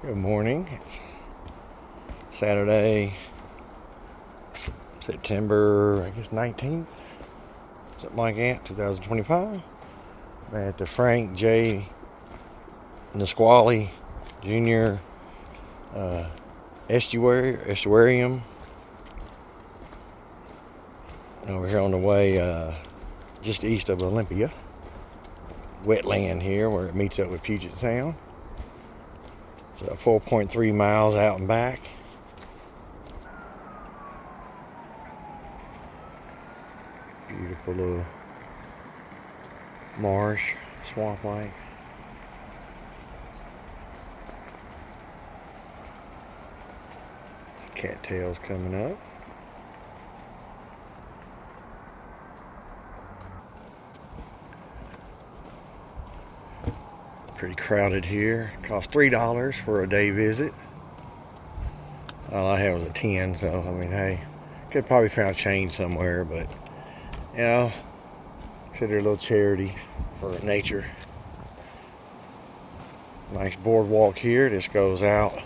Good morning. It's Saturday, September, 19th, something like that, 2025. I'm at the Frank J. Nisqually Jr. Estuarium. Over here on the way, just east of Olympia. Wetland here where it meets up with Puget Sound. It's 4.3 miles out and back. Beautiful little marsh, swamp like. Cattails coming up. Pretty crowded here. Cost $3 for a day visit. All I had was a 10, so I mean, hey, could probably found change somewhere, but you know, consider a little charity for nature. Nice boardwalk here. This goes out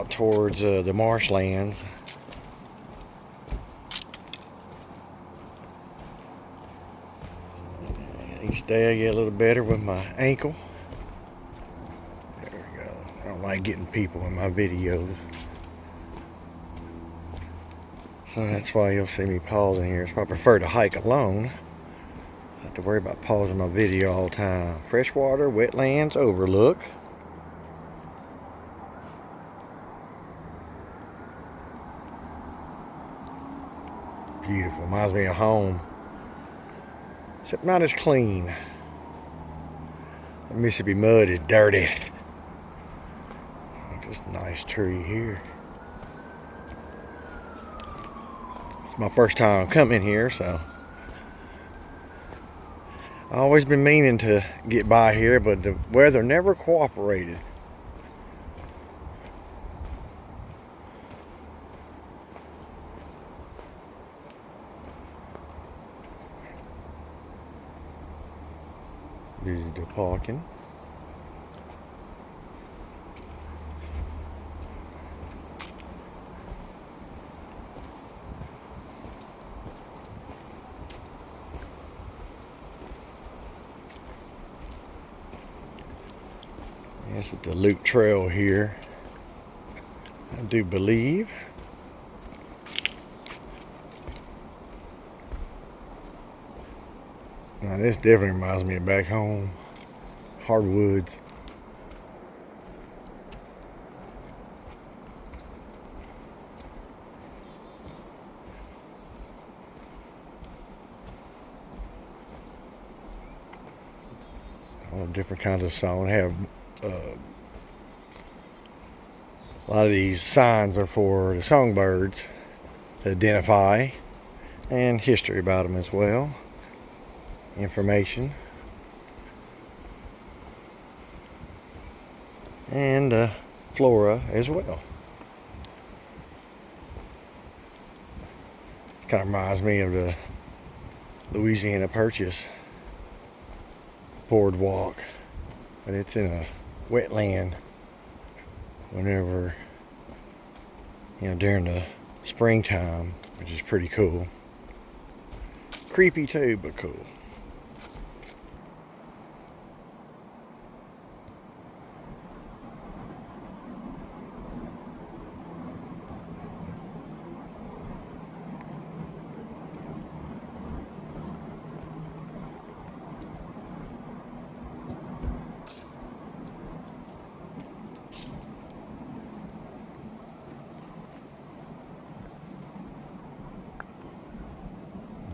towards the marshlands. Each day I get a little better with my ankle. There we go. I don't like getting people in my videos, so that's why you'll see me pausing here. So I prefer to hike alone. I have to worry about pausing my video all the time. Freshwater, wetlands, overlook. Beautiful. Reminds me of home. Except not as clean. The Mississippi mud is dirty. Just a nice tree here. It's my first time coming here, so I've always been meaning to get by here, but the weather never cooperated. This is DuPont. This is the loop trail here, I do believe. Now this definitely reminds me of back home. Hardwoods. All different kinds of songs. Have a lot of these signs are for the songbirds to identify, and history about them as well. Information. And flora as well. It kind of reminds me of the Louisiana Purchase Boardwalk, but it's in a wetland whenever, during the springtime, which is pretty cool. Creepy too, but cool.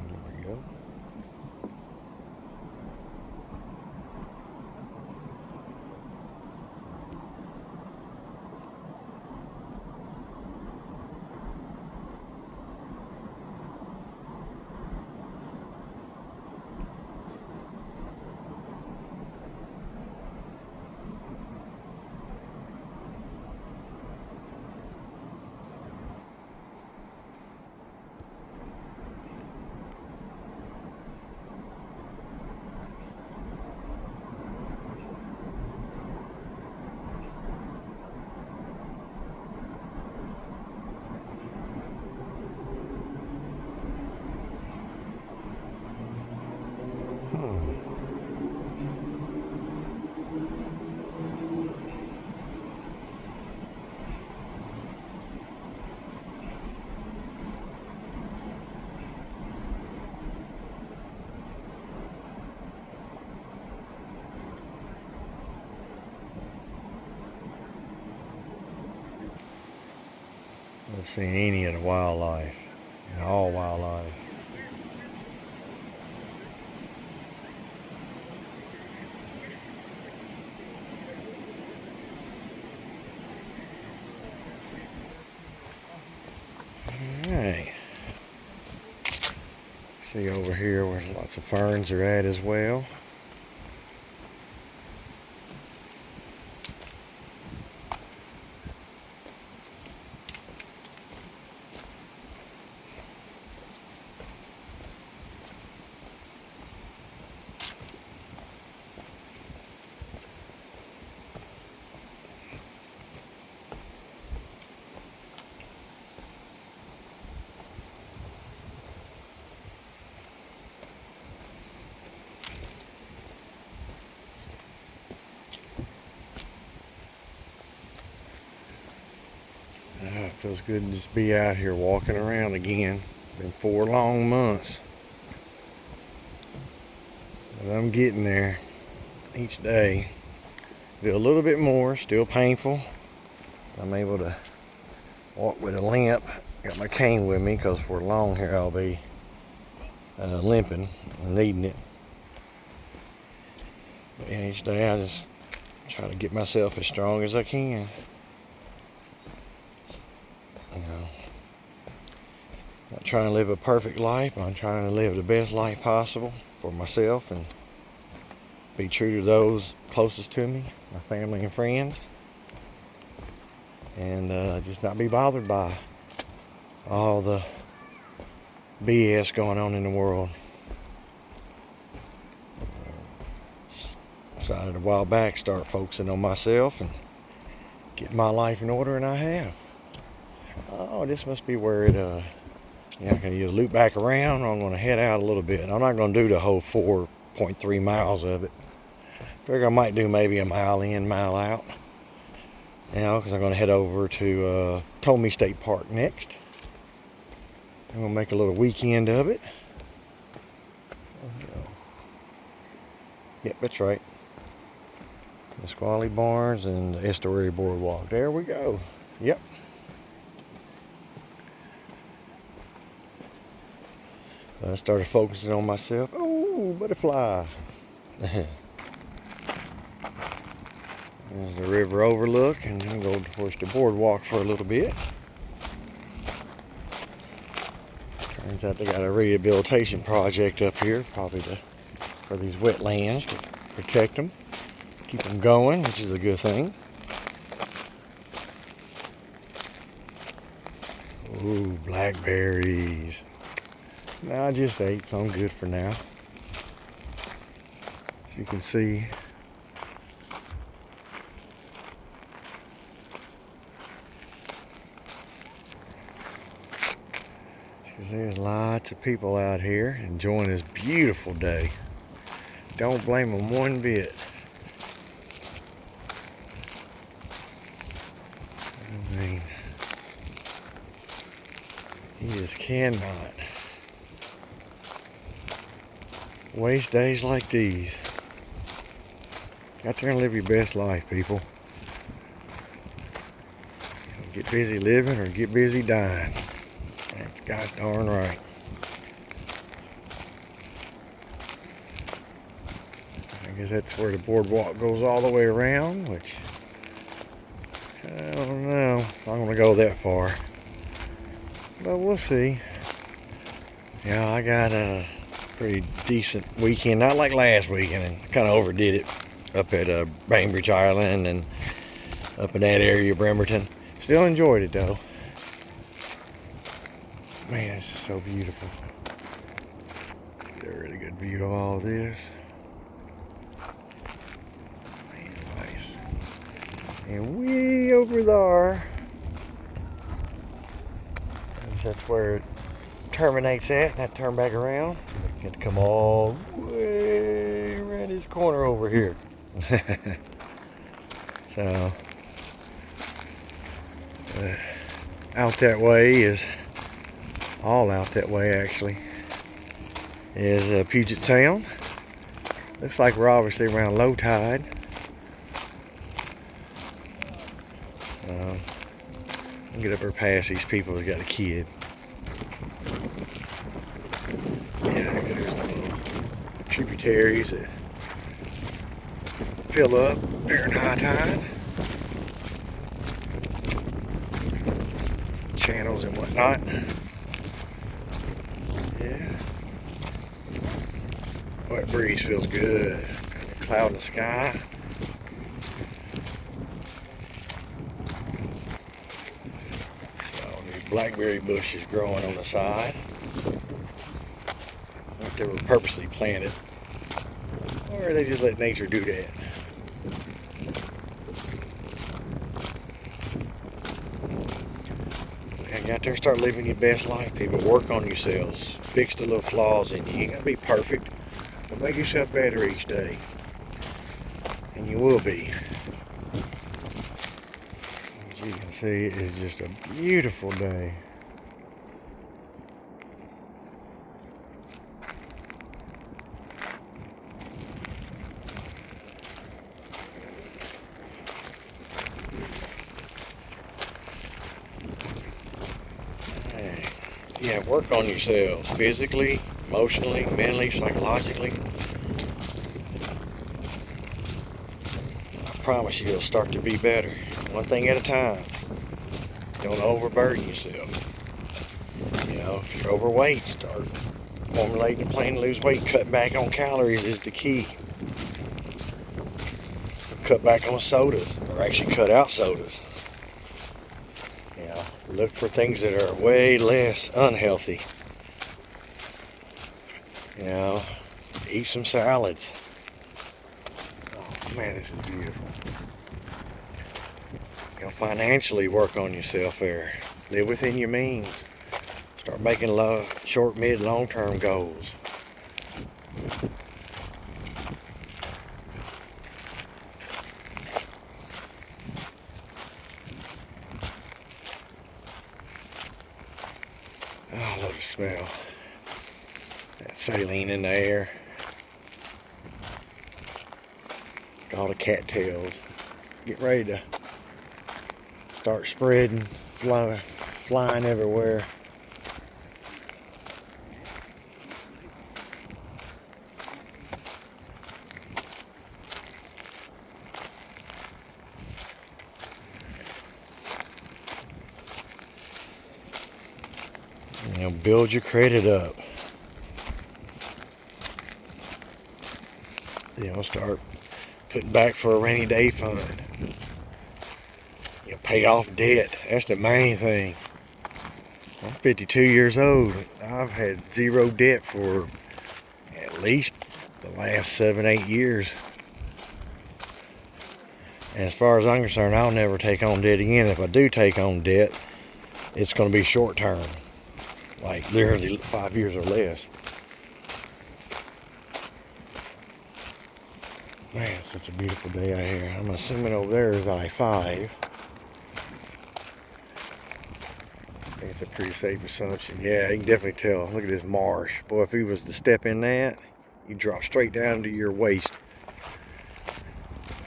There we go. I've seen any of the wildlife, all wildlife. Alright. See over here where lots of ferns are at as well. It feels good to just be out here walking around again. Been 4 long months. But I'm getting there each day. Do a little bit more, still painful. I'm able to walk with a limp. Got my cane with me because for long here I'll be limping and needing it. And each day I just try to get myself as strong as I can. You know, not trying to live a perfect life. I'm trying to live the best life possible for myself and be true to those closest to me, my family and friends, and just not be bothered by all the BS going on in the world. Decided a while back start focusing on myself and getting my life in order, and I have. Oh, this must be where it yeah, can you loop back around? I'm going to head out a little bit. I'm not going to do the whole 4.3 miles of it. Figure I might do maybe a mile in, mile out. You know, because I'm going to head over to Tommy State Park next. I'm going to make a little weekend of it. Yep, that's right. Nisqually Barns and the Estuary Boardwalk. There we go. Yep. I started focusing on myself. Oh, butterfly. There's the river overlook, and I'm going to push the boardwalk for a little bit. Turns out they got a rehabilitation project up here, probably for these wetlands to protect them, keep them going, which is a good thing. Ooh, blackberries. No, I just ate, so I'm good for now. As you can see, there's lots of people out here enjoying this beautiful day. Don't blame them one bit. I mean, you just cannot waste days like these. Got there and live your best life, people. Get busy living or get busy dying. That's god darn right. I guess that's where the boardwalk goes all the way around, which I don't know if I'm gonna go that far, but we'll see. Yeah, I got a pretty decent weekend, not like last weekend, and kind of overdid it up at Bainbridge Island and up in that area, Bremerton. Still enjoyed it though. Man, it's so beautiful. Get a really good view of all this. Man, nice. And way over there, that's where it terminates at, and I turn back around. Get to come all the way around this corner over here. So, out that way is, all out that way actually, is Puget Sound. Looks like we're obviously around low tide. Get up there past these people who's got a kid. Yeah, there's the little tributaries that fill up during high tide. Channels and whatnot. Yeah. Wet breeze feels good. Cloud in the sky. Blackberry bushes growing on the side. I think they were purposely planted, or they just let nature do that. And get out there and start living your best life, people. Work on yourselves. Fix the little flaws in you. You ain't gotta be perfect, but make yourself better each day. And you will be. As you can see, it is just a beautiful day. Hey, yeah, work on yourselves physically, emotionally, mentally, psychologically. I promise you it'll start to be better. One thing at a time. Don't overburden yourself. You know, if you're overweight, start formulating a plan to lose weight. Cutting back on calories is the key. Cut back on sodas, or actually cut out sodas. You know, look for things that are way less unhealthy. You know, eat some salads. Oh man, this is beautiful. You know, financially work on yourself there. Live within your means. Start making short, mid, long-term goals. Oh, I love the smell. That saline in the air. All the cattails. Get ready to start spreading, flying everywhere. You know, build your credit up. You know, start putting back for a rainy day fund. You know, pay off debt. That's the main thing. I'm 52 years old. I've had zero debt for at least the last 7-8 years. And as far as I'm concerned, I'll never take on debt again. If I do take on debt, it's going to be short term. Like literally 5 years or less. Man, it's such a beautiful day out here. I'm assuming over there is I-5. I think it's a pretty safe assumption. Yeah, you can definitely tell. Look at this marsh. Boy, if he was to step in that, you'd drop straight down to your waist.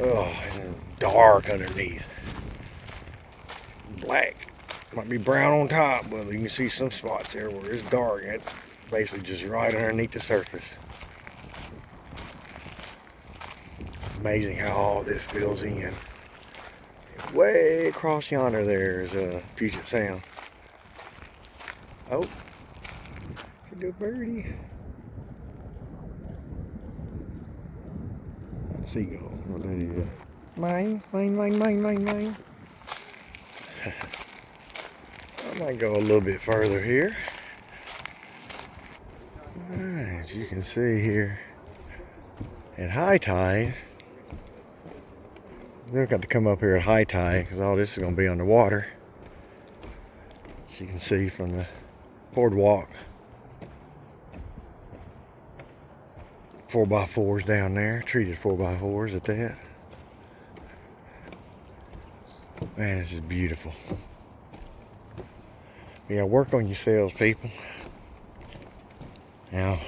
Oh, and dark underneath. Black. Might be brown on top, but you can see some spots there where it's dark. It's basically just right underneath the surface. Amazing how all this fills in. Way across yonder there is Puget Sound. Oh, it's a good birdie. Seagull, what that is. Mine. I might go a little bit further here. As you can see here, at high tide, they've got to come up here at high tide because all this is going to be underwater. As you can see from the boardwalk, 4x4s down there, treated 4x4s at that. Man, this is beautiful. Yeah, work on yourselves, people. Now,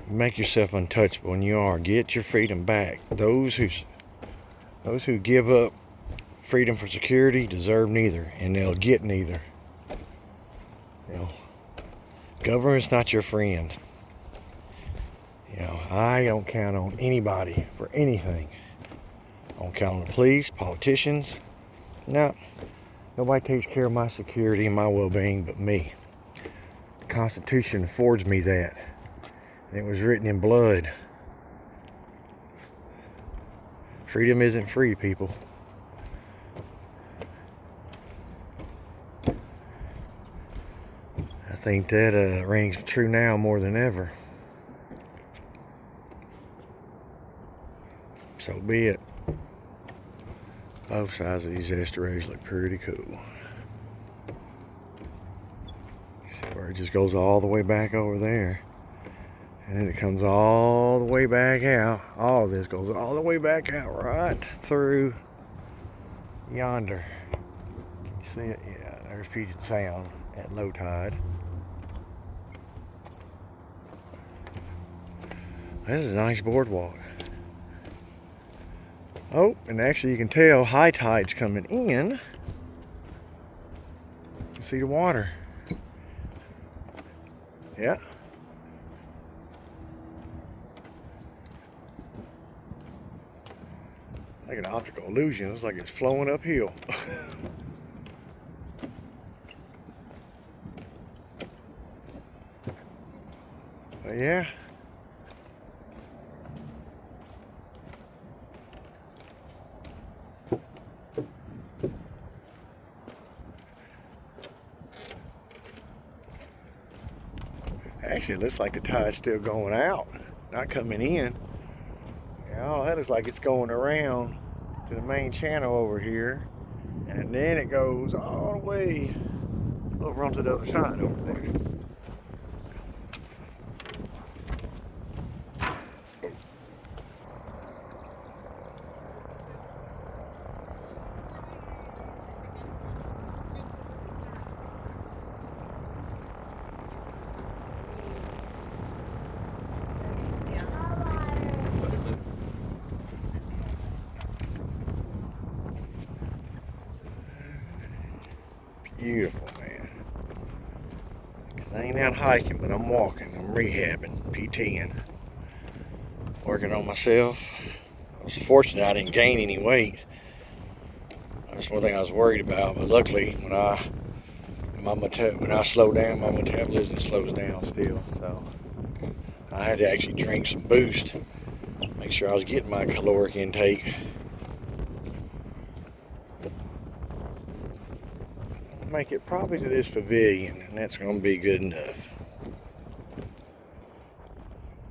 make yourself untouchable, and you are. Get your freedom back. Those who give up freedom for security deserve neither, and they'll get neither. You know, government's not your friend. You know, I don't count on anybody for anything. I don't count on the police, politicians. No, nobody takes care of my security and my well-being but me. The Constitution affords me that. And it was written in blood. Freedom isn't free, people. I think that rings true now more than ever. So be it. Both sides of these estuaries look pretty cool. See where it just goes all the way back over there. And then it comes all the way back out. All of this goes all the way back out right through yonder. Can you see it? Yeah, there's Puget Sound at low tide. This is a nice boardwalk. Oh, and actually you can tell high tide's coming in. You can see the water. Yeah. Like an optical illusion. It's like it's flowing uphill. But yeah. Actually, it looks like the tide's still going out, not coming in. Yeah, that looks like it's going around to the main channel over here, and then it goes all the way over onto the other side over there. Beautiful, man. I ain't out hiking, but I'm walking. I'm rehabbing, PTing, working on myself. I was fortunate I didn't gain any weight. That's one thing I was worried about. But luckily, when I slow down, my metabolism slows down still. So I had to actually drink some Boost, make sure I was getting my caloric intake. Make it probably to this pavilion, and that's going to be good enough.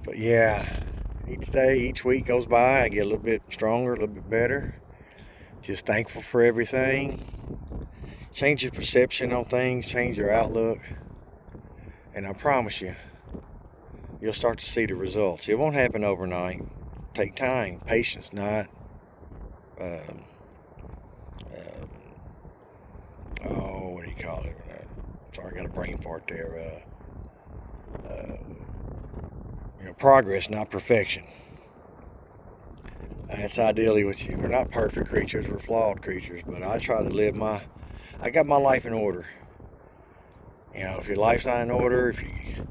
But yeah, each day, each week goes by, I get a little bit stronger, a little bit better. Just thankful for everything. Change your perception on things, change your outlook, and I promise you, you'll start to see the results. It won't happen overnight. Take time, patience, not oh, what do you call it? Sorry, I got a brain fart there. Progress, not perfection. That's ideally what we're not perfect creatures, we're flawed creatures, but I try to live I got my life in order. You know, if your life's not in order, if you're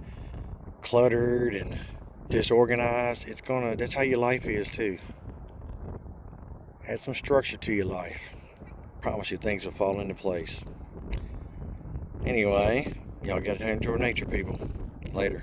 cluttered and disorganized, that's how your life is too. Add some structure to your life. Promise you things will fall into place. Anyway, y'all gotta enjoy nature, people. Later.